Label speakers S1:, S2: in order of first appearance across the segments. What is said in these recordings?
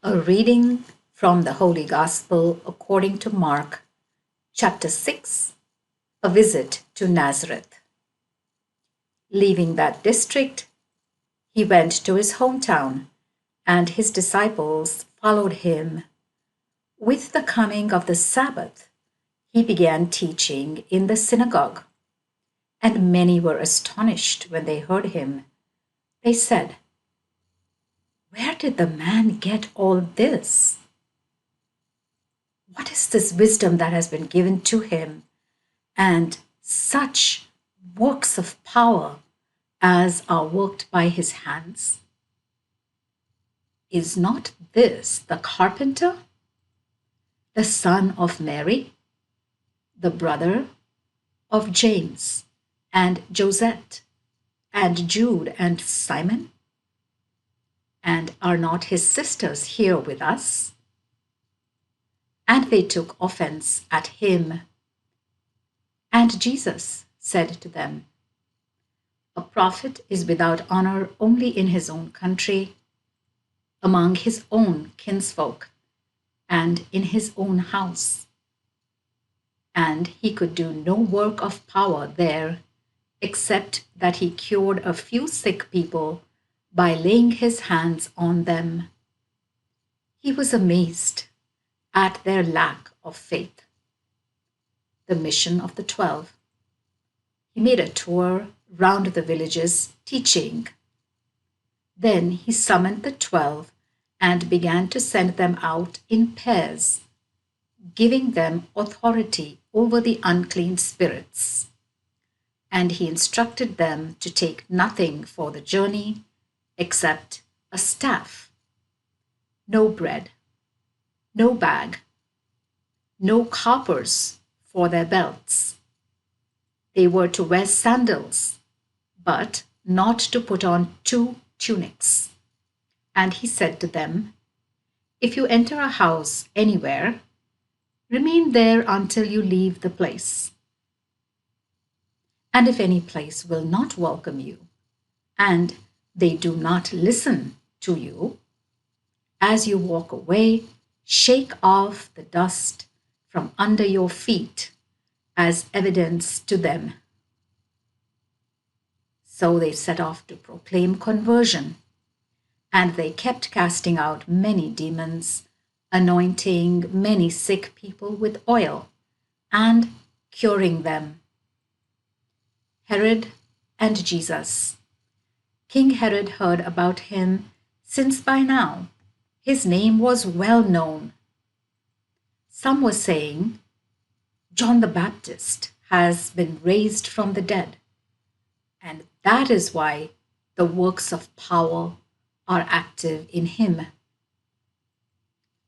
S1: A reading from the Holy Gospel according to Mark, chapter 6, a visit to Nazareth. Leaving that district, he went to his hometown, and his disciples followed him. With the coming of the Sabbath, he began teaching in the synagogue, and many were astonished when they heard him. They said, "Where did the man get all this? What is this wisdom that has been given to him, and such works of power as are worked by his hands? Is not this the carpenter, the son of Mary, the brother of James and Joseph and Jude and Simon? And are not his sisters here with us?" And they took offense at him. And Jesus said to them, "A prophet is without honor only in his own country, among his own kinsfolk, and in his own house." And he could do no work of power there, except that he cured a few sick people by laying his hands on them. He was amazed at their lack of faith. The mission of the 12. He made a tour round the villages teaching. Then he summoned the 12 and began to send them out in pairs, giving them authority over the unclean spirits. And he instructed them to take nothing for the journey except a staff, no bread, no bag, no coppers for their belts. They were to wear sandals, but not to put on 2 tunics. And he said to them, "If you enter a house anywhere, remain there until you leave the place. And if any place will not welcome you, and they do not listen to you, as you walk away, shake off the dust from under your feet as evidence to them." So they set off to proclaim conversion, and they kept casting out many demons, anointing many sick people with oil, and curing them. Herod and Jesus. King Herod heard about him, since by now his name was well known. Some were saying, "John the Baptist has been raised from the dead, and that is why the works of power are active in him."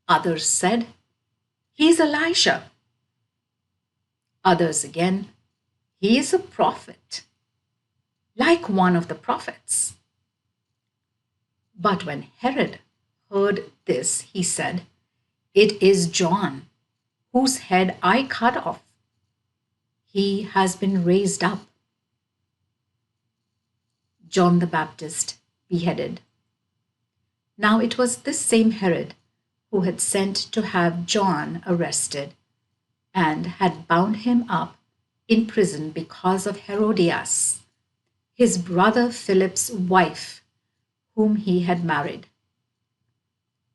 S1: Others said, "He is Elijah." Others again, "He is a prophet, like one of the prophets." But when Herod heard this, he said, "It is John, whose head I cut off. He has been raised up." John the Baptist beheaded. Now it was this same Herod who had sent to have John arrested, and had bound him up in prison because of Herodias, his brother Philip's wife, whom he had married.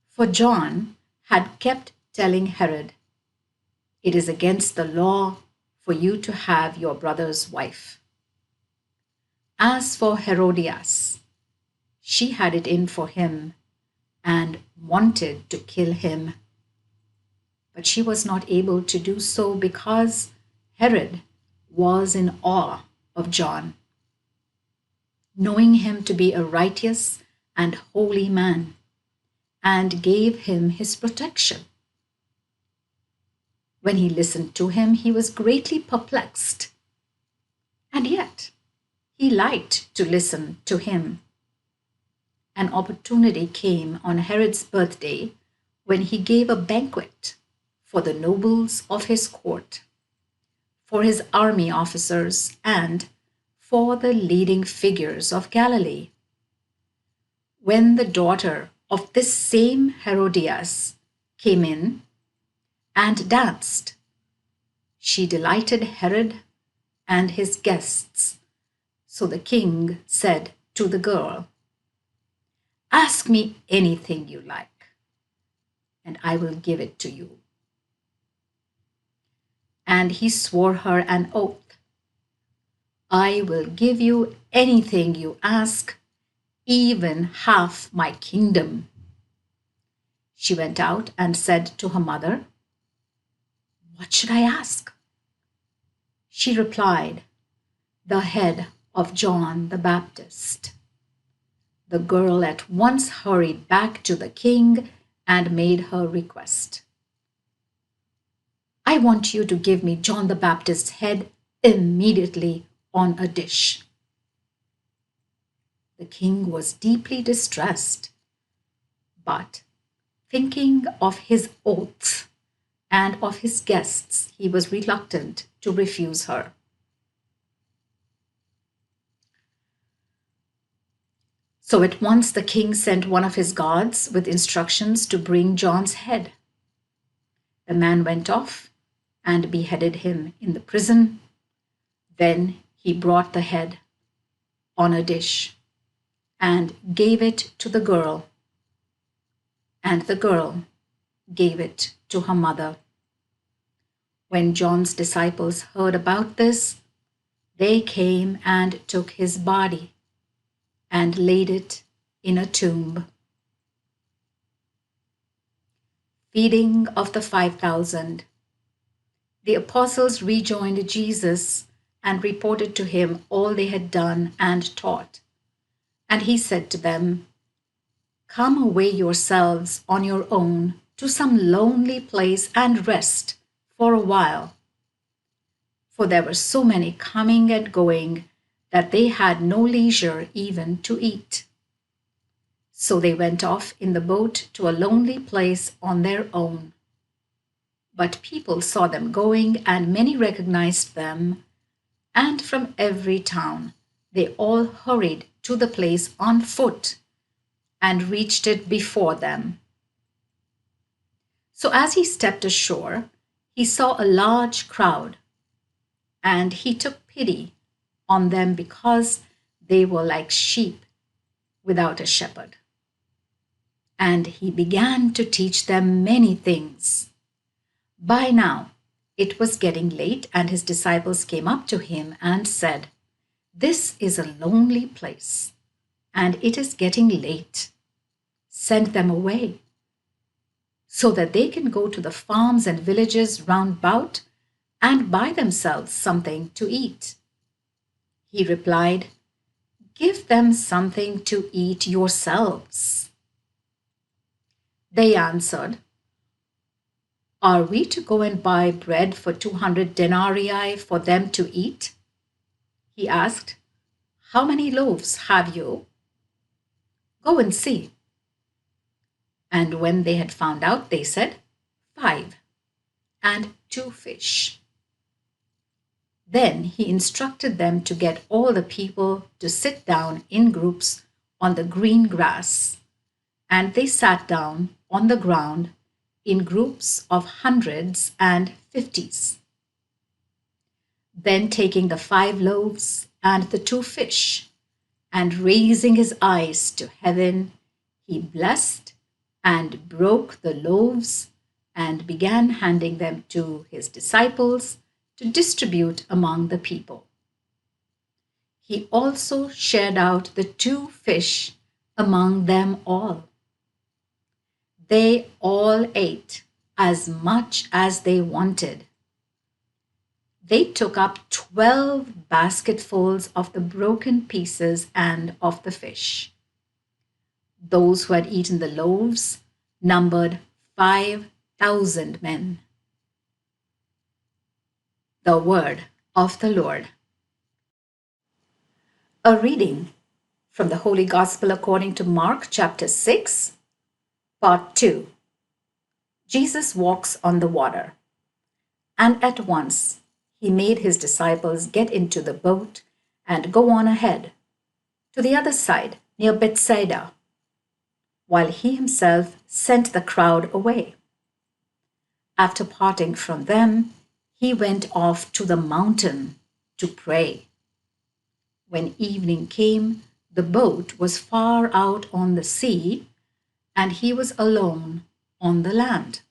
S1: For John had kept telling Herod, "It is against the law for you to have your brother's wife." As for Herodias, she had it in for him and wanted to kill him. But she was not able to do so because Herod was in awe of John, knowing him to be a righteous and holy man, and gave him his protection. When he listened to him, he was greatly perplexed, and yet he liked to listen to him. An opportunity came on Herod's birthday when he gave a banquet for the nobles of his court, for his army officers, and for the leading figures of Galilee. When the daughter of this same Herodias came in and danced. She delighted Herod and his guests. So the king said to the girl, "Ask me anything you like, and I will give it to you." And he swore her an oath, "I will give you anything you ask, even half my kingdom." She went out and said to her mother, "What should I ask?" She replied, "The head of John the Baptist." The girl at once hurried back to the king and made her request. "I want you to give me John the Baptist's head immediately on a dish." The king was deeply distressed, but thinking of his oath and of his guests, he was reluctant to refuse her. So at once the king sent one of his guards with instructions to bring John's head. The man went off and beheaded him in the prison. Then he brought the head on a dish and gave it to the girl, and the girl gave it to her mother. When John's disciples heard about this, they came and took his body and laid it in a tomb. Feeding of the 5,000. The apostles rejoined Jesus and reported to him all they had done and taught. And he said to them, "Come away yourselves on your own to some lonely place and rest for a while." For there were so many coming and going that they had no leisure even to eat. So they went off in the boat to a lonely place on their own. But people saw them going, and many recognized them, and from every town they all hurried to the place on foot and reached it before them. So as he stepped ashore, he saw a large crowd, and he took pity on them because they were like sheep without a shepherd. And he began to teach them many things. By now it was getting late, and his disciples came up to him and said, "This is a lonely place, and it is getting late. Send them away, so that they can go to the farms and villages round about and buy themselves something to eat." He replied, "Give them something to eat yourselves." They answered, "Are we to go and buy bread for 200 denarii for them to eat?" He asked, "How many loaves have you? Go and see." And when they had found out, they said, 5, and 2 fish. Then he instructed them to get all the people to sit down in groups on the green grass, and they sat down on the ground in groups of hundreds and 50s. Then taking the 5 loaves and the 2 fish, and raising his eyes to heaven, he blessed and broke the loaves and began handing them to his disciples to distribute among the people. He also shared out the 2 fish among them all. They all ate as much as they wanted. They took up 12 basketfuls of the broken pieces and of the fish. Those who had eaten the loaves numbered 5,000 men. The word of the Lord. A reading from the Holy Gospel according to Mark chapter 6, part 2. Jesus walks on the water. And at once he made his disciples get into the boat and go on ahead to the other side near Bethsaida. while he himself sent the crowd away. After parting from them, he went off to the mountain to pray. When evening came, the boat was far out on the sea, and he was alone on the land.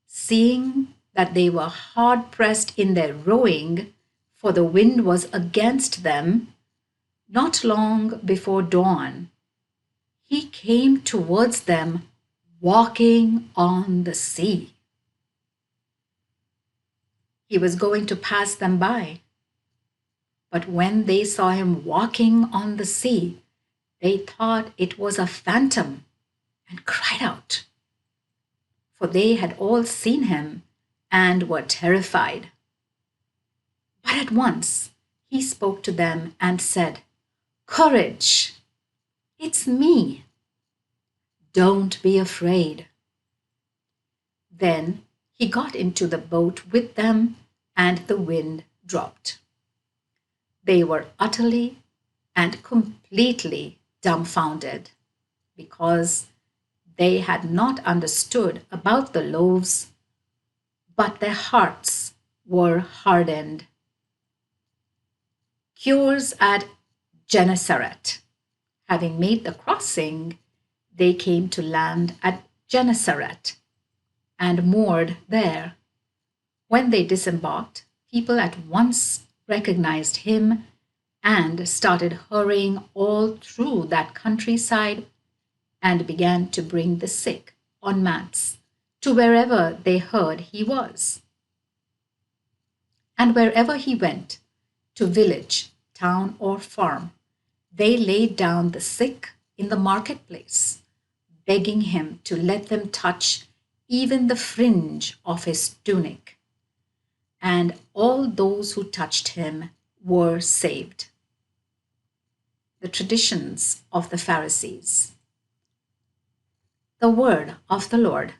S1: Seeing that they were hard pressed in their rowing, for the wind was against them, not long before dawn, he came towards them walking on the sea. He was going to pass them by. But when they saw him walking on the sea, they thought it was a phantom and cried out, for they had all seen him and were terrified. But at once he spoke to them and said, "Courage, it's me. Don't be afraid." Then he got into the boat with them, and the wind dropped. They were utterly and completely dumbfounded because they had not understood about the loaves, but their hearts were hardened. Cures at Gennesaret. Having made the crossing, they came to land at Gennesaret and moored there. When they disembarked, people at once recognized him and started hurrying all through that countryside and began to bring the sick on mats to wherever they heard he was. And wherever he went, to village, town, or farm, they laid down the sick in the marketplace, begging him to let them touch even the fringe of his tunic. And all those who touched him were saved. The traditions of the Pharisees. The word of the Lord.